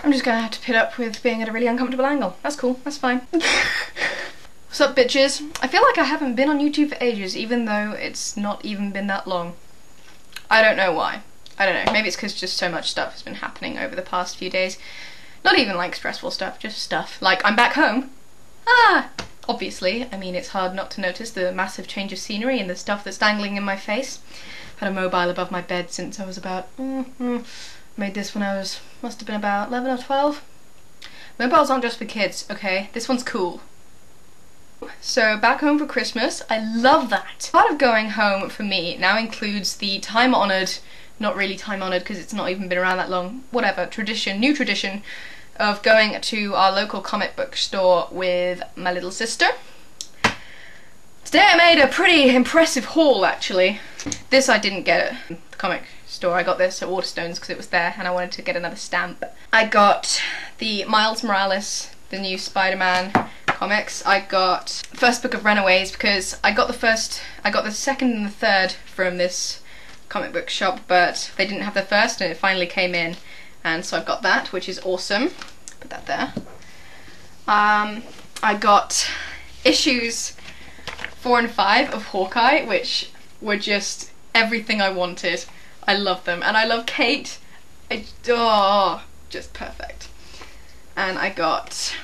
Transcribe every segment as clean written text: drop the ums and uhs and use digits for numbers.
I'm just gonna have to put up with being at a really uncomfortable angle. That's cool, that's fine. What's up, bitches? I feel like I haven't been on YouTube for ages, even though it's not even been that long. I don't know why. I don't know, maybe it's because just so much stuff has been happening over the past few days. Not even like stressful stuff, just stuff. Like, I'm back home. Ah! Obviously, I mean, it's hard not to notice the massive change of scenery and the stuff that's dangling in my face. Had a mobile above my bed since I was about... made this when I was... must have been about 11 or 12. Mobiles aren't just for kids, okay? This one's cool. So, back home for Christmas. I love that! Part of going home for me now includes the time-honoured, not really time-honoured because it's not even been around that long, whatever, tradition, new tradition, of going to our local comic book store with my little sister. Today I made a pretty impressive haul, actually. This I didn't get at the comic store. I got this at Waterstones because it was there and I wanted to get another stamp. I got the Miles Morales, the new Spider-Man comics. I got first book of Runaways because I got the second and the third from this comic book shop, but they didn't have the first and it finally came in. And so I've got that, which is awesome. Put that there. I got issues 4 and 5 of Hawkeye, which were just everything I wanted. I love them. And I love Kate. Just perfect. And I got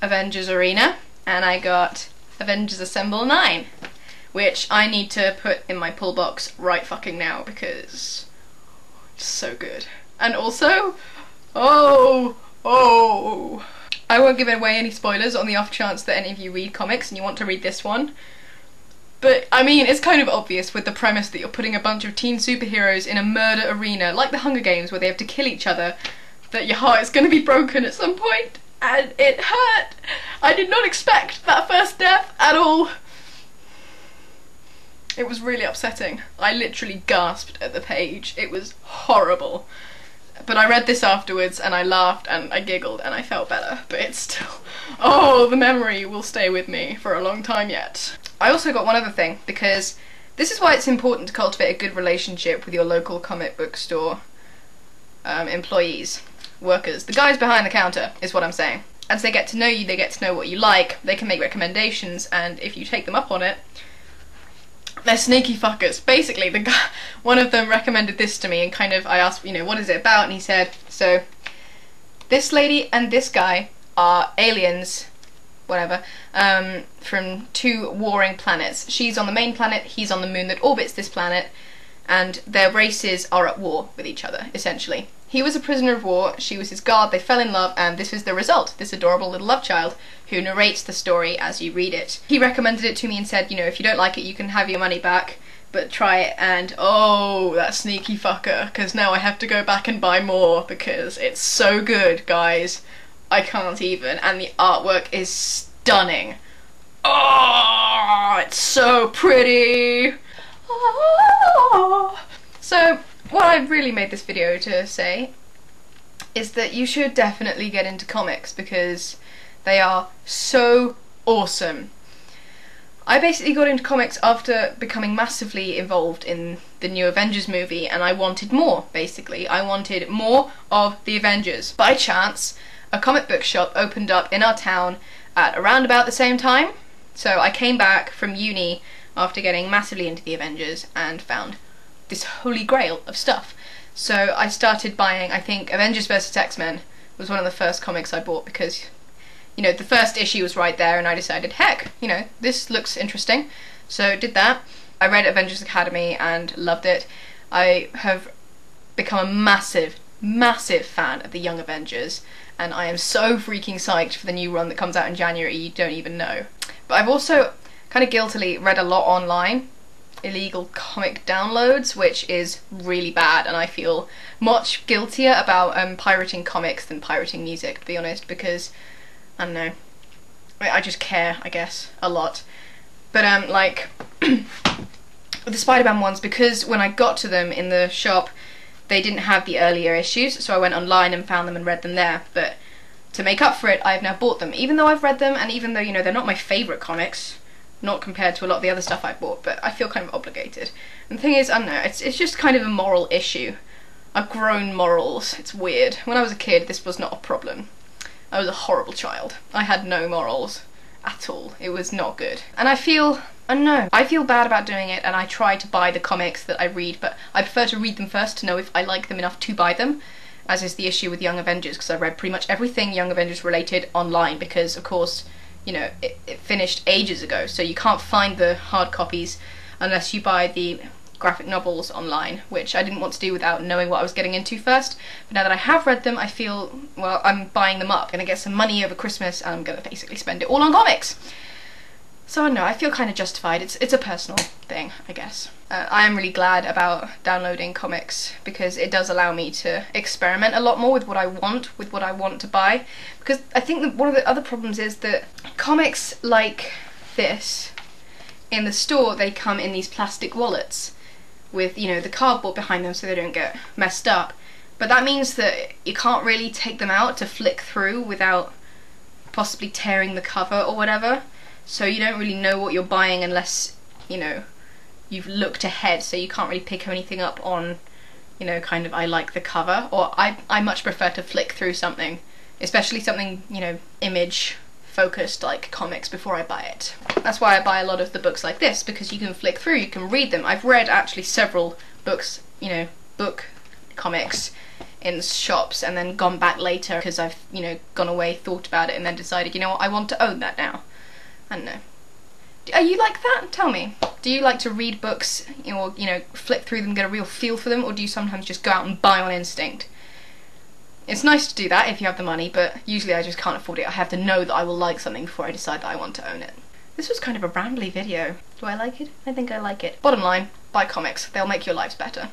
Avengers Arena. And I got Avengers Assemble 9. Which I need to put in my pull box right fucking now because... so good. And also, I won't give away any spoilers on the off chance that any of you read comics and you want to read this one. But, I mean, it's kind of obvious with the premise that you're putting a bunch of teen superheroes in a murder arena, like the Hunger Games, where they have to kill each other, that your heart is going to be broken at some point. And it hurt. I did not expect that first death at all. It was really upsetting. I literally gasped at the page. It was horrible. But I read this afterwards and I laughed and I giggled and I felt better. But it's still... oh, the memory will stay with me for a long time yet. I also got one other thing, because this is why it's important to cultivate a good relationship with your local comic book store employees, workers, the guys behind the counter, is what I'm saying. As they get to know you, they get to know what you like, they can make recommendations, and if you take them up on it, they're sneaky fuckers. Basically, the guy, one of them recommended this to me and kind of, I asked, you know, what is it about? And he said, so, this lady and this guy are aliens, whatever, from 2 warring planets. She's on the main planet, he's on the moon that orbits this planet, and their races are at war with each other, essentially. He was a prisoner of war, she was his guard, they fell in love, and this is the result, this adorable little love child who narrates the story as you read it. He recommended it to me and said, you know, if you don't like it, you can have your money back, but try it, and oh, that sneaky fucker, because now I have to go back and buy more, because it's so good, guys. I can't even, and the artwork is stunning. Oh, it's so pretty. Oh. So, what I really made this video to say is that you should definitely get into comics because they are so awesome. I basically got into comics after becoming massively involved in the new Avengers movie, and I wanted more, basically. I wanted more of the Avengers. By chance, a comic book shop opened up in our town at around about the same time, so I came back from uni after getting massively into the Avengers and found this holy grail of stuff. So I started buying, I think, Avengers vs X-Men was one of the first comics I bought because, you know, the first issue was right there and I decided, heck, you know, this looks interesting. So did that. I read Avengers Academy and loved it. I have become a massive, massive fan of the Young Avengers, and I am so freaking psyched for the new run that comes out in January, you don't even know. But I've also kind of guiltily read a lot online, illegal comic downloads, which is really bad, and I feel much guiltier about pirating comics than pirating music, to be honest, because, I don't know, I just care, I guess, a lot. But like, with the Spider-Man ones, because when I got to them in the shop, they didn't have the earlier issues, so I went online and found them and read them there. But to make up for it, I've now bought them, even though I've read them, and even though, you know, they're not my favourite comics, not compared to a lot of the other stuff I bought, but I feel kind of obligated. And the thing is, I don't know, it's just kind of a moral issue. I've grown morals. It's weird. When I was a kid, this was not a problem. I was a horrible child. I had no morals at all. It was not good. And I don't know, I feel bad about doing it, and I try to buy the comics that I read, but I prefer to read them first to know if I like them enough to buy them, as is the issue with Young Avengers, because I read pretty much everything Young Avengers related online, because of course, you know, it finished ages ago, so you can't find the hard copies unless you buy the graphic novels online, which I didn't want to do without knowing what I was getting into first. But now that I have read them, I feel, well, I'm buying them up. I'm gonna get some money over Christmas and I'm gonna basically spend it all on comics. So I don't know, I feel kind of justified. It's a personal thing, I guess. I am really glad about downloading comics because it does allow me to experiment a lot more with what I want to buy. Because I think that one of the other problems is that comics like this in the store, they come in these plastic wallets with, you know, the cardboard behind them so they don't get messed up. But that means that you can't really take them out to flick through without possibly tearing the cover or whatever. So you don't really know what you're buying unless, you know, you've looked ahead, so you can't really pick anything up on, you know, kind of I like the cover, or I much prefer to flick through something, especially something, you know, image focused like comics before I buy it. That's why I buy a lot of the books like this, because you can flick through, you can read them. I've read actually several books, you know, book comics in shops and then gone back later because I've, you know, gone away, thought about it and then decided, you know what, I want to own that now. I don't know. Are you like that? Tell me. Do you like to read books or, you know, flip through them, get a real feel for them, or do you sometimes just go out and buy on instinct? It's nice to do that if you have the money, but usually I just can't afford it. I have to know that I will like something before I decide that I want to own it. This was kind of a rambly video. Do I like it? I think I like it. Bottom line, buy comics. They'll make your lives better.